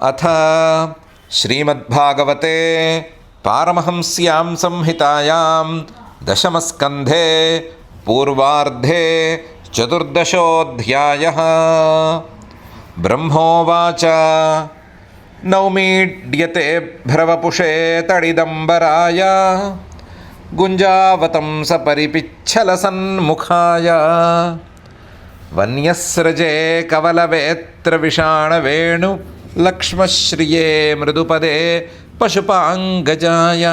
अथ श्रीमद्भागवते पारमहंस्यां संहितायां दशमस्कन्धे पूर्वार्धे चतुर्दशोऽध्यायः। ब्रह्मोवाच नौमीड्यते भ्रवपुषे तडिदम्बराय गुञ्जावतं सपरिपिच्छलसन्मुखाय वन्यस्रजे कवलवेत्रविषाणवेणु लक्ष्मश्रिये मृदुपदे पशुपाङ्गजाय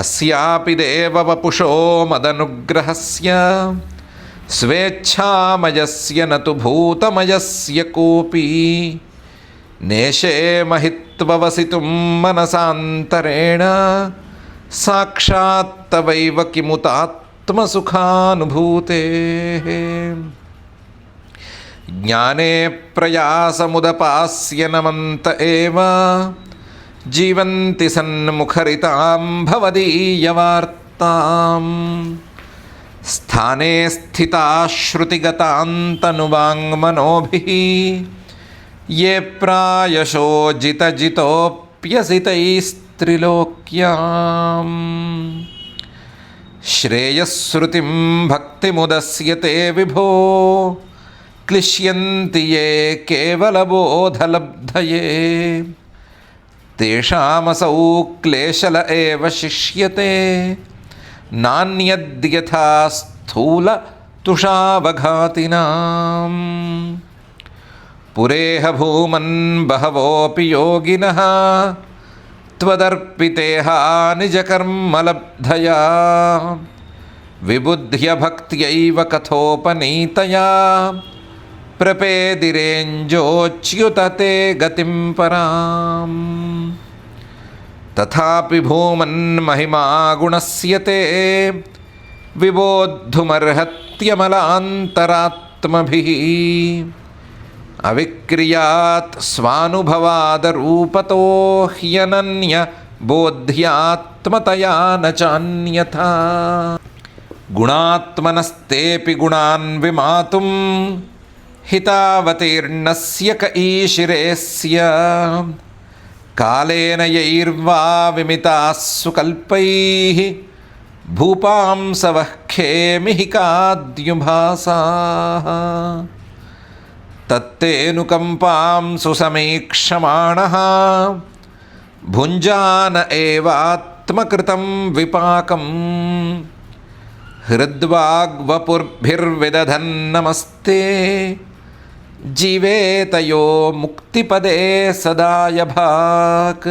अस्यापि देववपुषो मदनुग्रहस्य स्वेच्छामयस्य न तु भूतमयस्य कोऽपि नेशे महित्ववसितुं मनसान्तरेण साक्षात्तवैव किमुतात्मसुखानुभूतेः ज्ञाने प्रयासमुदपास्य नमन्त एव जीवन्ति सन्मुखरितां भवदीयवार्ताम् स्थाने स्थिताः श्रुतिगतान्तनुवाङ्मनोभिः ये प्रायशो जितजितोऽप्यसितैस्त्रिलोक्याम् श्रेयस्श्रुतिं भक्तिमुदस्य ते विभो क्लिश्यन्ति ये केवलबोधलब्धये तेषामसौ क्लेशल एव शिष्यते नान्यद्यथा स्थूलतुषावघातिनाम् पुरेह भूमन् बहवोऽपि योगिनः त्वदर्पितेहा निजकर्मलब्धया विबुध्य भक्त्यैव कथोपनीतया प्रपेदिरेञ्जोच्युत ते गतिं पराम् तथापि भूमन्महिमा गुणस्य ते विबोद्धुमर्हत्यमलान्तरात्मभिः अविक्रियात् स्वानुभवादरूपतो ह्यनन्य बोध्यात्मतया न चान्यथा गुणात्मनस्तेऽपि गुणान् विमातुं हितावतीर्णस्य क ईशिरेस्य कालेन यैर्वा विमिताः सुकल्पैः भूपांसवः खेमिहिकाद्युभासाः तत्तेऽनुकम्पां सुसमीक्षमाणः भुञ्जान एवात्मकृतं विपाकम् हृद्वाग्वपुर्भिर्विदधन्नमस्ते जीवेतयो मुक्तिपदे सदायभाक्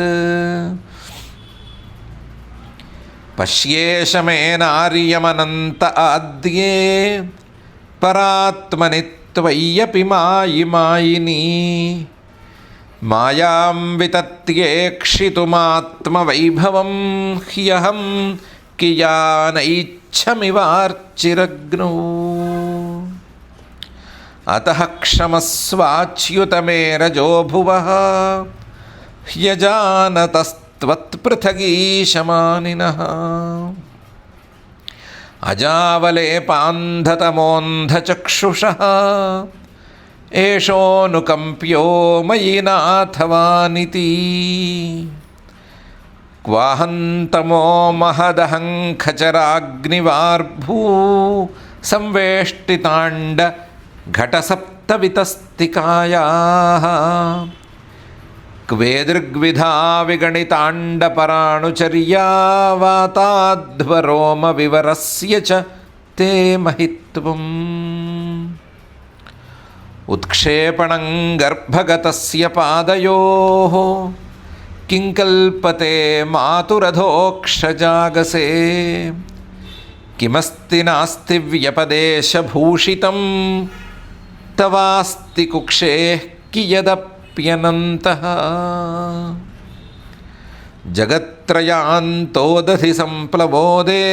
पश्येष मे नार्यमनन्त आद्ये परात्मनि त्वय्यपि मायिमायिनी मायां वितत्येक्षितुमात्मवैभवं ह्यहं कियानैच्छमिवार्चिरग्नौ अतः क्षमस्वाच्युत मे रजो भुवः ह्यजानतस्त्वत्पृथगीशमानिनः अजावलेपान्धतमोऽन्धचक्षुषः एषोऽनुकम्प्यो मयि नाथवानिति क्वाहन्तमो महदहं खचराग्निवार्भू संवेष्टिताण्ड घटसप्तवितस्तिकायाः क्वेदृग्विधा विगणिताण्डपराणुचर्या वाताध्वरोमविवरस्य च ते महित्वम् उत्क्षेपणं गर्भगतस्य पादयोः किङ्कल्पते मातुरधोक्षजागसे किमस्ति नास्ति व्यपदेशभूषितं तवास्ति कुक्षेः कियदप्यनन्तः जगत्त्रयान्तो दधिसंप्लवोदे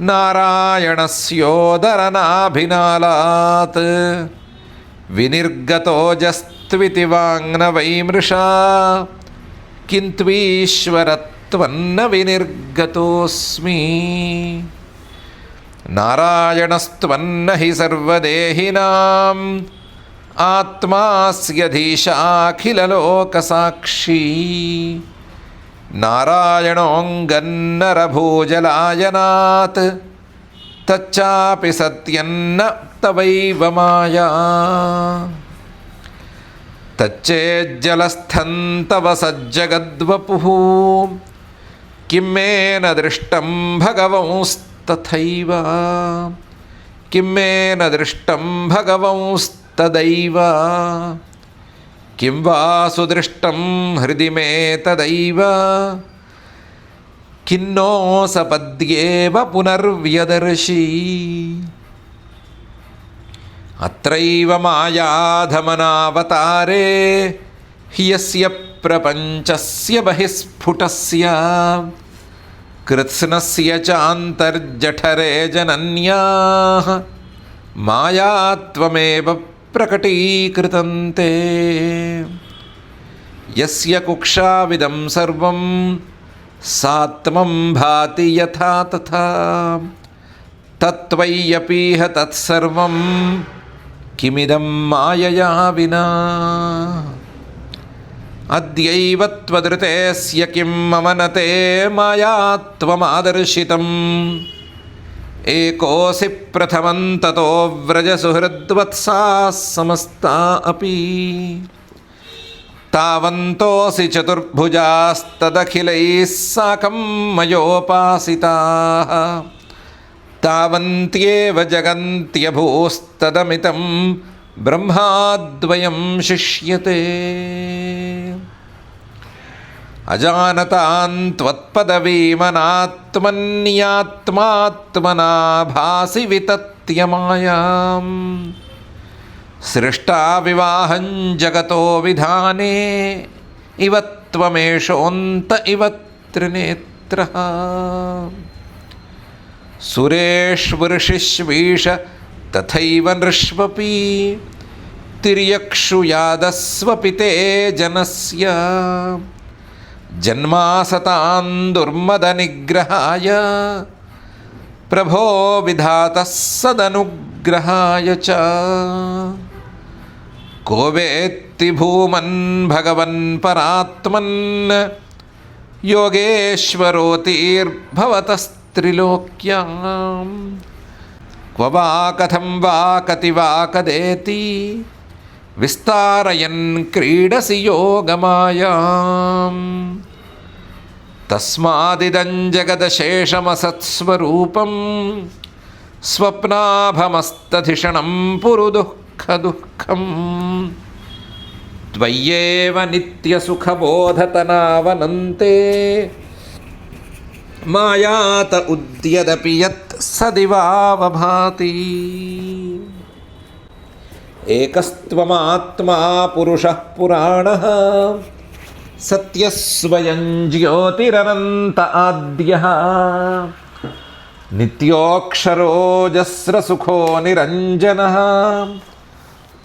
नारायणस्योदरनाभिनालात् विनिर्गतोजस्त्विति वाङ्नवैमृषा किन्त्वीश्वरत्वन्न विनिर्गतोऽस्मि नारायणस्त्वन्न हि सर्वदेहिनां ఆత్మాస్యధీశాఖిలలోకసాక్షి నారాయణోంగన్నరభూజలాయనాత్ తచ్చాపి సత్యన్న తవైవ మాయా తచ్చేజ్జలస్థం తవ సజ్జగద్వపుః కిం మే న దృష్టం భగవంస్తథైవ కిం మే న దృష్టం భగవంస్తదైవ కిం వా సుదృష్టం హృది మే తదైవ కిన్నో సపద్యేవ పునర్వ్యదర్శి అత్రైవ మాయాధమనావతారే హ్యస్య ప్రపంచస్య బహిస్ఫుటస్య కృత్స్నస్య చాంతర్జఠరే జనన్యాః మాయాత్వమేవ ప్రకటీకృతం తే యస్య కుక్షావిదం సర్వం సాత్మం భాతి యథా తథా తత్వయ్యపీహ తత్సర్వం కిమిదం మాయయా వినా అద్యైవ త్వదృతేస్య కిం మమ నతే మాయాత్వమాదర్శితం ఏకోసి ప్రథమం తతో వ్రజ సుహృద్వత్సాః సమస్తా అపి తావంతోసి చతుర్భుజాస్తదఖిలైః సాకం మయోపాసితాః తావంత్యేవ జగంత్యభూస్తదమితం బ్రహ్మాద్వయం శిష్యతే అజానతాం త్వత్పదవీమనాత్మన్యాత్మాత్మనా భాసి వితత్య మాయాం సృష్టా వివాహం జగతో విధానే ఇవ త్వమేషోంత ఇవ త్రినేత్రః సురేష్వృషిష్వీష తథైవ నృష్వపి తిర్యక్షు యాదస్వపి తే జనస్య జన్మాసతాం దుర్మద నిగ్రహాయ ప్రభో విధాతః సదనుగ్రహాయ చ కో వేత్తి భూమన్ భగవన్ పరాత్మన్ యోగేశ్వరోతిర్భవతస్త్రిలోక్యాం క్వ వా కథం వా కతి వా కదేతి విస్తారయన్ క్రీడసి యోగమాయాం తస్మాదిదం జగదశేషమసత్స్వరూపం స్వప్నాభమస్తధిషణం పురు దుఃఖదుఃఖం త్వయ్యేవ నిత్యసుఖబోధతనావనంతే మాయాత ఉద్యదపి యత్ సదివావభాతి ఏకస్త్వమాత్మా పురుషః పురాణః సత్యస్వయం జ్యోతిరనంత ఆద్యః నిత్యోక్షరోజస్రసుఖో నిరంజనః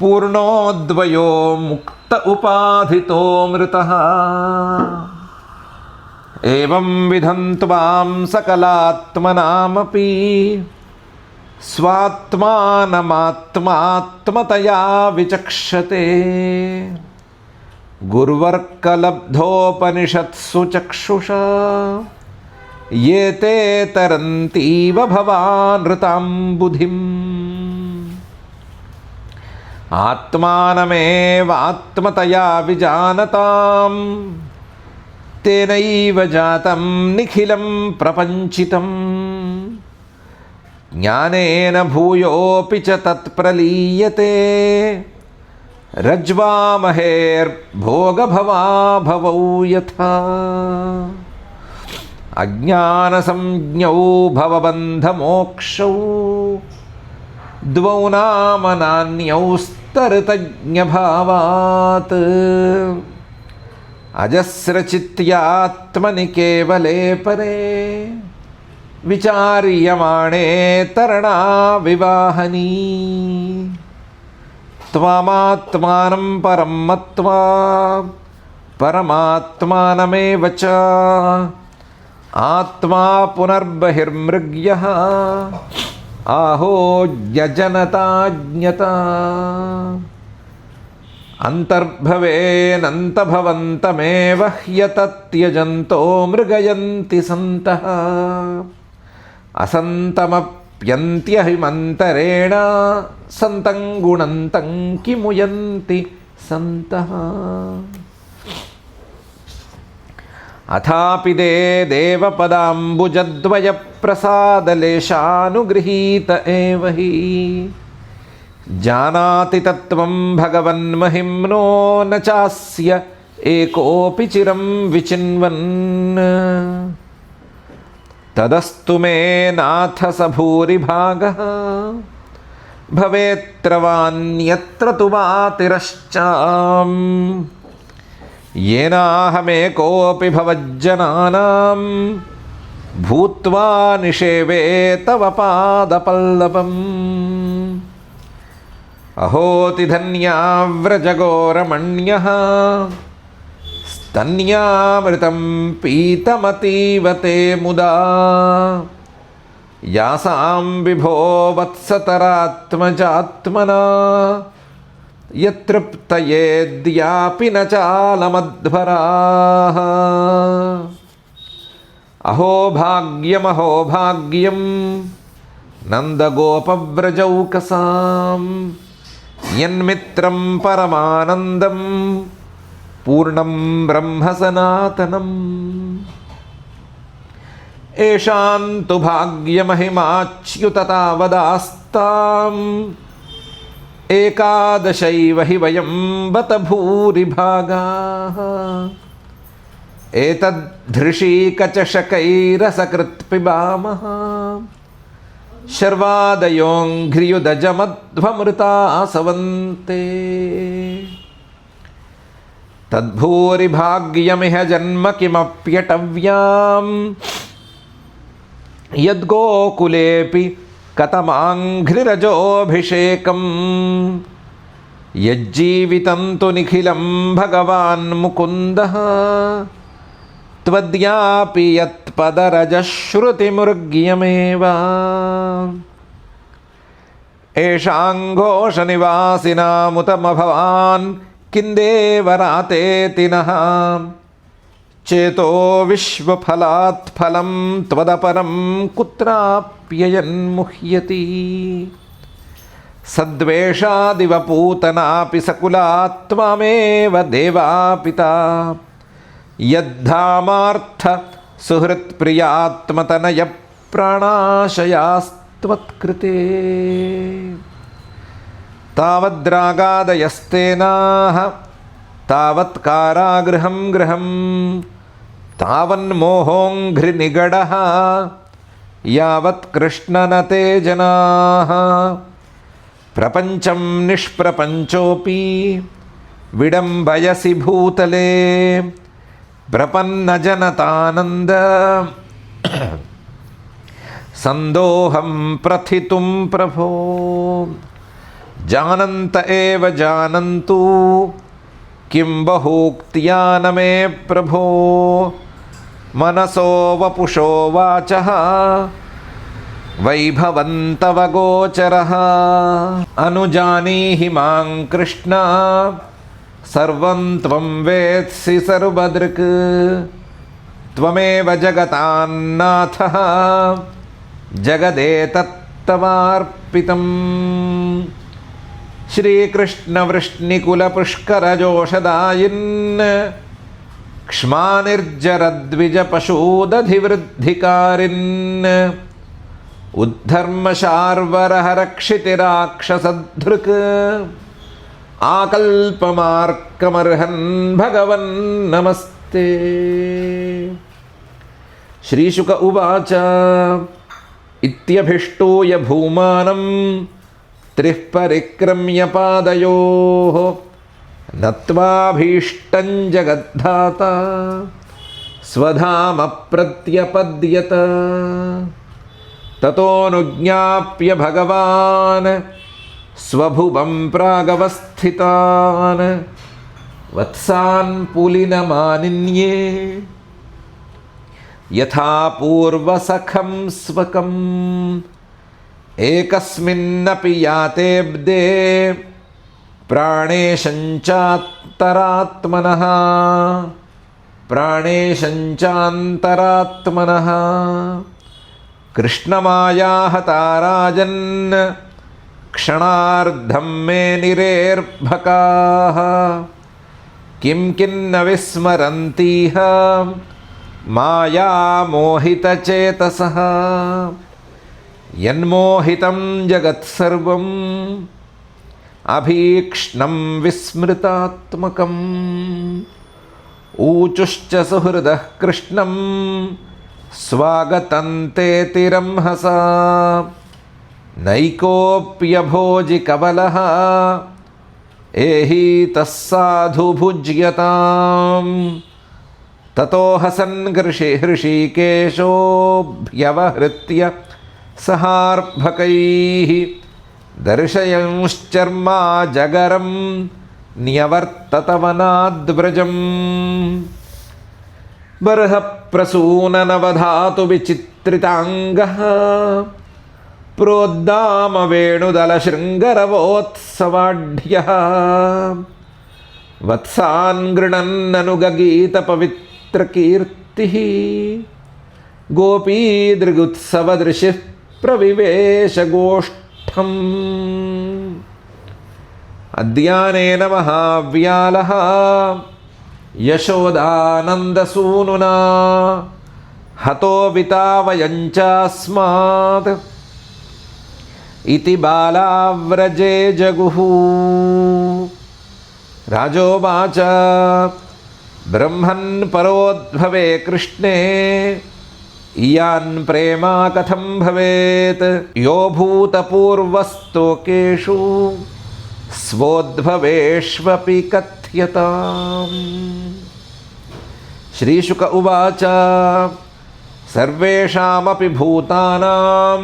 పూర్ణోద్వయో ముక్త ఉపాధితో మృతః ఏవం విధం త్వాం సకలాత్మనామపి స్వాత్మానమాత్మాత్మతయా విచక్షతే గుర్వర్కలబ్ధోపనిషత్సు చక్షుషా ఏతే తరంతీవ భవానృతాం బుధిం ఆత్మానమేవాత్మతయా విజానతాం తేనైవ జాతం నిఖిలం ప్రపంచితం జ్ఞానేన భూయోపి చ తత్ప్రలీయతే రజ్వామహేర్భోగభవాభవౌ యథా అజ్ఞానసంజ్ఞౌ భవబంధమోక్షౌ ద్వౌ నామనాన్యౌ స్తరితజ్ఞభావాత్ అజస్రచిత్యాత్మని కేవలే పరే విచార్యమాణే తరణా వివాహనీ త్వామాత్మానం పరం మత్వా పరమాత్మానమేవ చ ఆత్మా పునర్బహిర్మృగ్యః ఆహో యజనతాజ్ఞత అంతర్భవేనంతభవంతమేవ హ్యతత్యజంతో మృగయంతి సంతః అసంతమప్యంత్యహిమంతరేణ సంతం గుణంతం కిముయంతి సంతః. అథాపి దేవపదాంబుజద్వయ ప్రసాదలేశానుగృహీత ఏవ హి జానాతి తత్వం భగవన్మహిమ్నో న చాస్య ఏకోపి చిరం విచిన్వన్. తదస్తు మే నాథ స భూరిభాగః భవేత్ర వాన్యత్ర తు వాతిరశ్చాం येनाहमेकोऽपि भवज्जनानां भूत्वा निषेवे तव पादपल्लवम्. अहोति धन्या व्रजगोरमण्यः स्तन्यामृतं पीतमतीव ते मुदा यासां विभो वत्सतरात्मजात्मना यतृप्तयेद्यापि न चालमध्वराः. अहो भाग्यं नन्दगोपव्रजौकसां यन्मित्रं परमानन्दं पूर्णं ब्रह्म सनातनम्. येषां तु भाग्यमहिमाच्युततावदास्ताम् एकादशैव हि वयं बत भूरिभागाः. एतद्धृषीकचषकैरसकृत् पिबामः शर्वादयोऽङ्घ्रियुदजमध्वमृतासवन्ते. तद्भूरिभाग्यमिह जन्म किमप्यटव्याम् यद्गोकुलेऽपि कतमाङ्घ्रिरजोऽभिषेकम्. यज्जीवितं तु निखिलं भगवान् मुकुन्दः त्वद्यापि यत्पदरजः श्रुतिमुर्ग्यमेव. एषाङ्घोषनिवासिनामुतमभवान् किन्देवरातेति नः चेतो विश्वफलात् फलं त्वदपरं कुत्राप्ययन्मुह्यति. सद्वेषादिव पूतनापि सकुलात् त्वामेव देवापिता यद्धामार्थ सुहृत्प्रियात्मतनय प्राणाशयास्त्वत्कृते. तावद्रागादयस्तेनाः तावत् कारागृहं गृहं तावन्मोहोङ्घ्रिनिगडः यावत् कृष्णनते जनाः. प्रपञ्चं निष्प्रपञ्चोऽपि विडम्बयसि भूतले प्रपन्नजनतानन्द सन्दोहं प्रथितुं प्रभो. जानन्त एव जानन्तु किं बहूक्त्या न मे प्रभो मनसो वपुषो वाचः वैभवन्तव गोचरः. अनुजानीहि मां कृष्ण सर्वं त्वं वेत्सि सर्वदृक् त्वमेव जगतान्नाथः जगदेतत्तवार्पितम्. श्रीकृष्णवृष्णिकुलपुष्करजोषदायिन् क्ष्मानिर्जरद्विजपशूदधिवृद्धिकारिन् उद्धर्मशार्वरहरक्षितिराक्षसधृक् आकल्पमार्कमर्हन् भगवन् नमस्ते. श्रीशुक उवाच इत्यभिष्टूय भूमानं त्रिः परिक्रम्य पादयोः नत्वाभीष्टं जगद्धाता स्वधाम प्रत्यपद्यत. ततोऽनुज्ञाप्य भगवान् स्वभुवं प्रागवस्थितान् वत्सान् पुलिनमानिन्ये यथा पूर्वसखं स्वकम्. एकस्मिन्नपि यातेऽब्दे प्राणेशञ्चान्तरात्मनः प्राणेशञ्चान्तरात्मनः कृष्णमायाहता राजन् क्षणार्धं मे निरेर्भकाः किं किन्न विस्मरन्तीह मायामोहितचेतसः यन्मोहितं जगत्सर्वम् अभीक्ष्णं विस्मृतात्मकम् ऊचुश्च सुहृदः कृष्णं स्वागतं तेति रंहसा नैकोऽप्यभोजिकबलः एहीतः साधु भुज्यताम् ततो हसन् हृषीकेशोऽभ्यवहृत्य सहार्भकैः दर्शयंश्चर्मा जगरं न्यवर्तत वनाद्व्रजम् बर्हप्रसूननवधातु विचित्रिताङ्गः प्रोद्दामवेणुदलशृङ्गरवोत्सवाढ्यः वत्सान् गृणन्ननुगगीतपवित्रकीर्तिः गोपीदृगुत्सवदृशिः प्रविवेशगोष्ठम् अद्यानेन महाव्यालः यशोदानन्दसूनुना हतो वितावयञ्चास्मात् इति बालाव्रजे जगुः राजोवाच ब्रह्मन् परोद्भवे कृष्णे इयान् प्रेमा कथं भवेत् यो भूतपूर्वस्तोकेषु स्वोद्भवेष्वपि कथ्यताम् श्रीशुक उवाच सर्वेषामपि भूतानां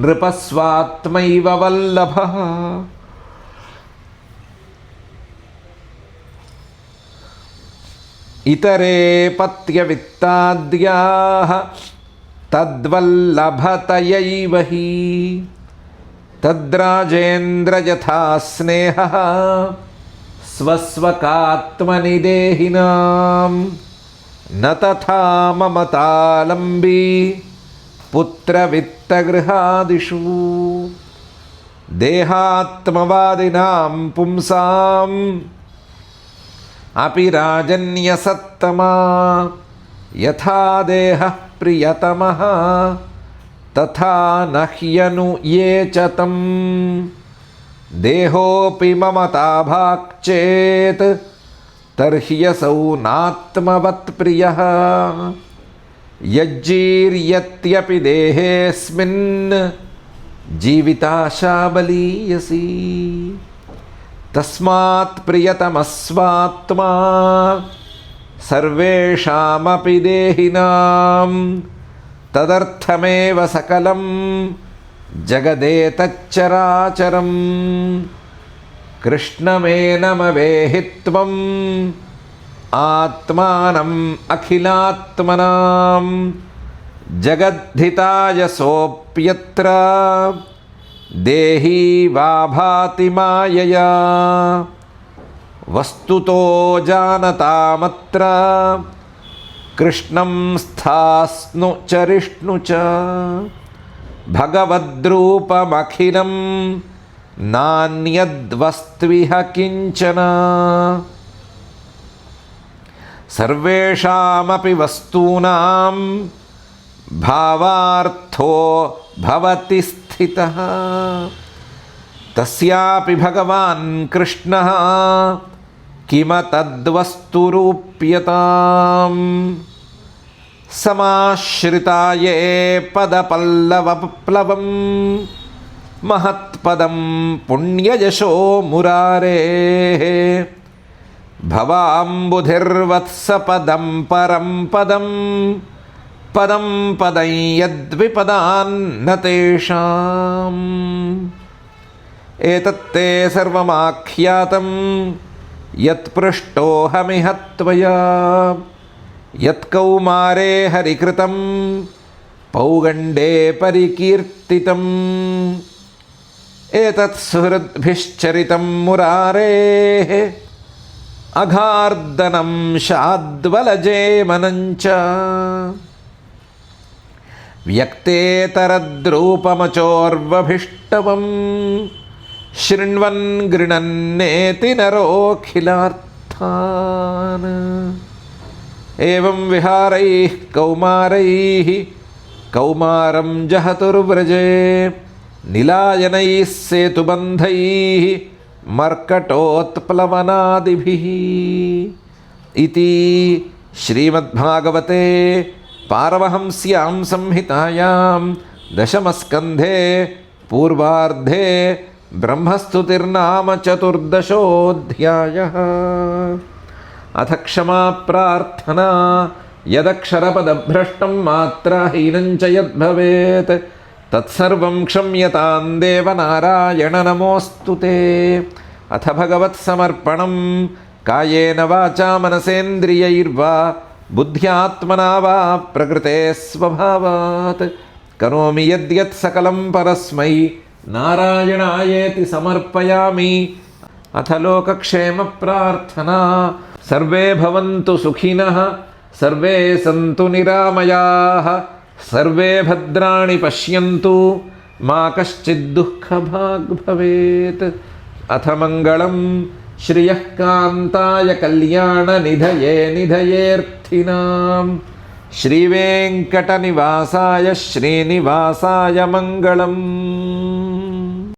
नृपस्वात्मैव वल्लभः इतरे पत्यवित्ताद्याः तद्वल्लभतयैव हि तद्राजेन्द्र यथा स्नेहः स्वस्वकात्मनि देहिनां न तथा ममतालम्बी पुत्रवित्तगृहादिषु देहात्मवादिनां पुंसाम् अपि राजन्यसत्तमा यथा देहः प्रियतमः तथा न ह्यनु ये च तं देहोऽपि ममता भाक् चेत् तर्ह्यसौ नात्मवत्प्रियः यज्जीर्यत्यपि देहेऽस्मिन् जीविताशा बलीयसी तस्मात् प्रियतमस्वात्मा सर्वेषामपि देहिनां तदर्थमेव सकलं जगदेतच्चराचरं कृष्णमेनमवेहित्वम् आत्मानम् अखिलात्मनां जगद्धिताय सोऽप्यत्र देही वा भाति मायया वस्तुतो जानतामत्र कृष्णं स्थास्नु चरिष्णु च भगवद्रूपमखिलं नान्यद्वस्त्विह किञ्चन सर्वेषामपि वस्तूनां भावार्थो भवति स्थितः तस्यापि भगवान् कृष्णः किमतद्वस्तुरूप्यताम् समाश्रिताये पदपल्लवप्लवं महत्पदं पुण्ययशो मुरारेः भवाम्बुधिर्वत्सपदं परं पदं पदं पदं यद्विपदान्न तेषाम् एतत्ते सर्वमाख्यातं यत्पृष्टोऽहमिह त्वया यत्कौमारे हरिकृतं पौगण्डे परिकीर्तितं एतत् सुहृद्भिश्चरितं मुरारेः अघार्दनं शाद्वलजेमनं च व्यक्तेतरद्रूपमचोर्वभिष्टवं शृण्वन् गृह्णन्नेति नरोऽखिलार्थान् एवं विहारैः कौमारैः कौमारं जहतुर्व्रजे नीलायनैः सेतुबन्धैः मर्कटोत्प्लवनादिभिः इति श्रीमद्भागवते पारमहंस्यां संहितायां दशमस्कन्धे पूर्वार्धे ब्रह्मस्तुतिर्नाम चतुर्दशोऽध्यायः। अथ क्षमा प्रार्थना यदक्षरपदभ्रष्टं मात्राहीनं च यद्भवेत् तत्सर्वं क्षम्यतां देवनारायण नमोऽस्तु ते। अथ भगवत्समर्पणं कायेन वाचा मनसेन्द्रियैर्वा बुद्ध्यात्मना वा प्रकृते स्वभावात् करोमि यद्यत् सकलं परस्मै नारायणायेति समर्पयामि। अथ लोकक्षेम प्रार्थना सर्वे भवन्तु सुखिनः सर्वे सन्तु निरामयाः सर्वे भद्राणि पश्यन्तु मा कश्चित् दुःखभाग् भवेत्। अथ मङ्गलं श्रियः कान्ताय कल्याणनिधये निधयेऽर्थिनां श्रीवेङ्कटनिवासाय श्रीनिवासाय मङ्गलम्।